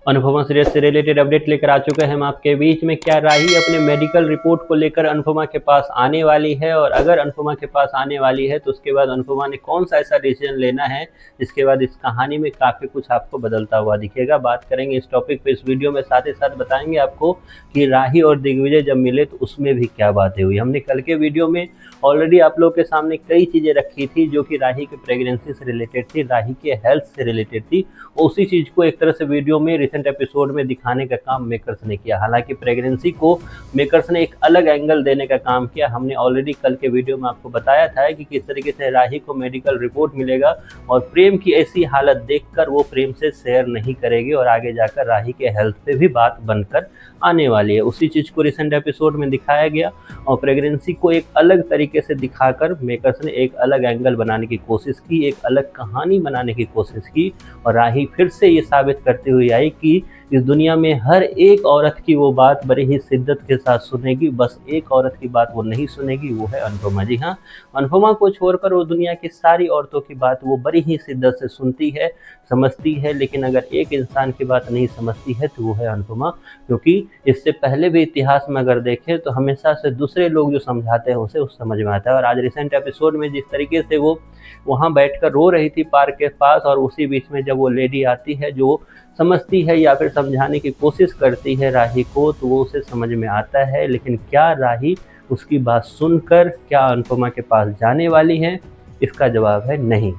Anupama serial से related update लेकर आ चुके हैं हम आपके बीच में। क्या राही अपने मेडिकल रिपोर्ट को लेकर अनुपमा के पास आने वाली है, और अगर अनुपमा के पास आने वाली है तो उसके बाद अनुपमा ने कौन सा ऐसा डिसीजन लेना है जिसके बाद इस कहानी में काफ़ी कुछ आपको बदलता हुआ दिखेगा। बात करेंगे इस टॉपिक पे इस वीडियो में, साथ ही साथ बताएंगे आपको कि राही और दिग्विजय जब मिले तो उसमें भी क्या बातें हुई। हमने कल के वीडियो में ऑलरेडी आप लोग के सामने कई चीज़ें रखी थी जो कि राही के प्रेगनेंसी से रिलेटेड थी, राही के हेल्थ से रिलेटेड थी। उसी चीज़ को एक तरह से वीडियो में रिसेंट एपिसोड में दिखाने का काम मेकर्स ने किया। हालांकि प्रेगनेंसी को मेकर्स ने एक अलग एंगल देने का काम किया। हमने ऑलरेडी कल के वीडियो में आपको बताया था कि किस तरीके से राही को मेडिकल रिपोर्ट मिलेगा और प्रेम की ऐसी हालत देखकर वो प्रेम से शेयर नहीं करेगी और आगे जाकर राही के हेल्थ पे भी बात बनकर आने वाली है। उसी चीज़ को रिसेंट एपिसोड में दिखाया गया और प्रेगनेंसी को एक अलग तरीके से दिखाकर मेकर्स ने एक अलग एंगल बनाने की कोशिश की, एक अलग कहानी बनाने की कोशिश की और राही फिर से ये साबित करती हुई आई कि इस दुनिया में हर एक औरत की वो बात बड़ी ही शिद्दत के साथ सुनेगी, बस एक औरत की बात वो नहीं सुनेगी, वो है अनुपमा। जी हाँ, अनुपमा को छोड़कर वो दुनिया की सारी औरतों की बात वो बड़ी ही शिद्दत से सुनती है, समझती है, लेकिन अगर एक इंसान की बात नहीं समझती है तो वो है अनुपमा। क्योंकि इससे पहले भी इतिहास में अगर देखें तो हमेशा से दूसरे लोग जो समझाते हैं उसे उस समझ में आता है। और आज रिसेंट एपिसोड में जिस तरीके से वो वहाँ बैठकर रो रही थी पार्क के पास, और उसी बीच में जब वो लेडी आती है जो समझती है या फिर समझाने की कोशिश करती है राही को, तो वो उसे समझ में आता है। लेकिन क्या राही उसकी बात सुनकर क्या अनुपमा के पास जाने वाली है? इसका जवाब है नहीं।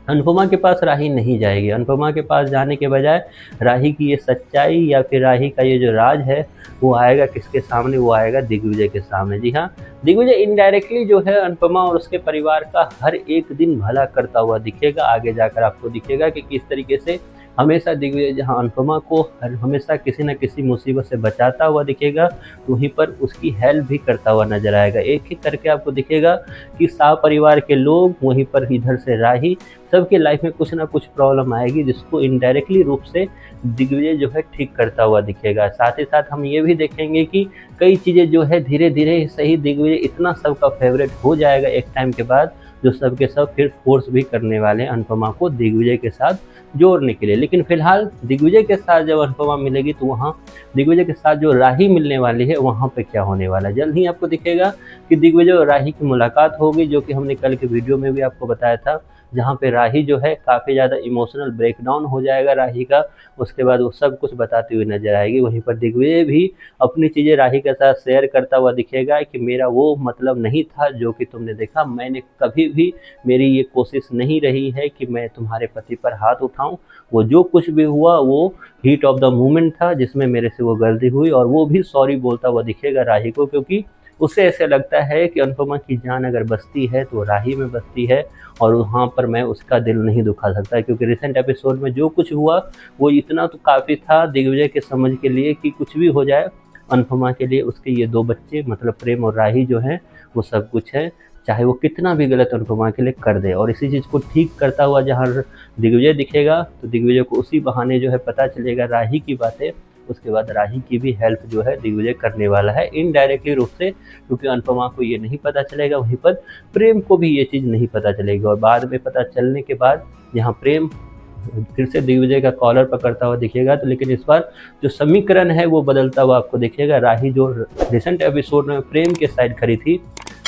अनुपमा के पास राही नहीं जाएगी। अनुपमा के पास जाने के बजाय राही की ये सच्चाई या फिर राही का ये जो राज है वो आएगा किसके सामने? वो आएगा दिग्विजय के सामने। जी हाँ, दिग्विजय इनडायरेक्टली जो है अनुपमा और उसके परिवार का हर एक दिन भला करता हुआ दिखेगा। आगे जाकर आपको दिखेगा कि किस तरीके से हमेशा दिग्विजय जहाँ अनुपमा को हमेशा किसी न किसी मुसीबत से बचाता हुआ दिखेगा, वहीं पर उसकी हेल्प भी करता हुआ नजर आएगा। एक एक करके आपको दिखेगा कि साह परिवार के लोग, वहीं पर इधर से राही, सबके लाइफ में कुछ ना कुछ प्रॉब्लम आएगी जिसको इनडायरेक्टली रूप से दिग्विजय जो है ठीक करता हुआ दिखेगा। साथ ही साथ हम ये भी देखेंगे कि कई चीज़ें जो है धीरे धीरे सही दिग्विजय इतना सबका फेवरेट हो जाएगा एक टाइम के बाद, जो सबके सब फिर फोर्स भी करने वाले हैं अनुपमा को दिग्विजय के साथ जोड़ने के लिए। लेकिन फिलहाल दिग्विजय के साथ जब अनुपमा मिलेगी तो वहाँ दिग्विजय के साथ जो राही मिलने वाली है वहाँ पे क्या होने वाला है, जल्द ही आपको दिखेगा कि दिग्विजय और राही की मुलाकात होगी, जो कि हमने कल के वीडियो में भी आपको बताया था, जहाँ पे राही जो है काफ़ी ज़्यादा इमोशनल ब्रेकडाउन हो जाएगा राही का। उसके बाद वो सब कुछ बताती हुई नजर आएगी। वहीं पर दिग्विजय भी अपनी चीज़ें राही के साथ शेयर करता हुआ दिखेगा कि मेरा वो मतलब नहीं था जो कि तुमने देखा, मैंने कभी भी, मेरी ये कोशिश नहीं रही है कि मैं तुम्हारे पति पर हाथ उठाऊं। वो जो कुछ भी हुआ वो हीट ऑफ द मोमेंट था जिसमें मेरे से वो गलती हुई, और वो भी सॉरी बोलता हुआ दिखेगा राही को, क्योंकि उसे ऐसे लगता है कि अनुपमा की जान अगर बसती है तो राही में बसती है और वहाँ पर मैं उसका दिल नहीं दुखा सकता। क्योंकि रिसेंट एपिसोड में जो कुछ हुआ वो इतना तो काफ़ी था दिग्विजय के समझ के लिए कि कुछ भी हो जाए अनुपमा के लिए उसके ये दो बच्चे मतलब प्रेम और राही जो हैं वो सब कुछ है, चाहे वो कितना भी गलत अनुपमा के लिए कर दे। और इसी चीज़ को ठीक करता हुआ जहाँ दिग्विजय दिखेगा तो दिग्विजय को उसी बहाने जो है पता चलेगा राही की बातें। उसके बाद राही की भी हेल्प जो है दिग्विजय करने वाला है इनडायरेक्टली रूप से, क्योंकि अनुपमा को ये नहीं पता चलेगा, वहीं पर प्रेम को भी ये चीज़ नहीं पता चलेगी। और बाद में पता चलने के बाद यहाँ प्रेम फिर से दिग्विजय का कॉलर पकड़ता हुआ दिखेगा, तो लेकिन इस बार जो समीकरण है वो बदलता हुआ आपको दिखेगा। राही जो रिसेंट एपिसोड में प्रेम के साइड खड़ी थी,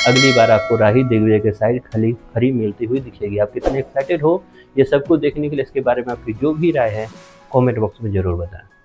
अगली बार आपको राही दिग्विजय के साइड खड़ी मिलती हुई दिखेगी। आप कितने एक्साइटेड हो ये सब कुछ देखने के लिए? इसके बारे में आपकी जो भी राय है कमेंट बॉक्स में ज़रूर बताएं।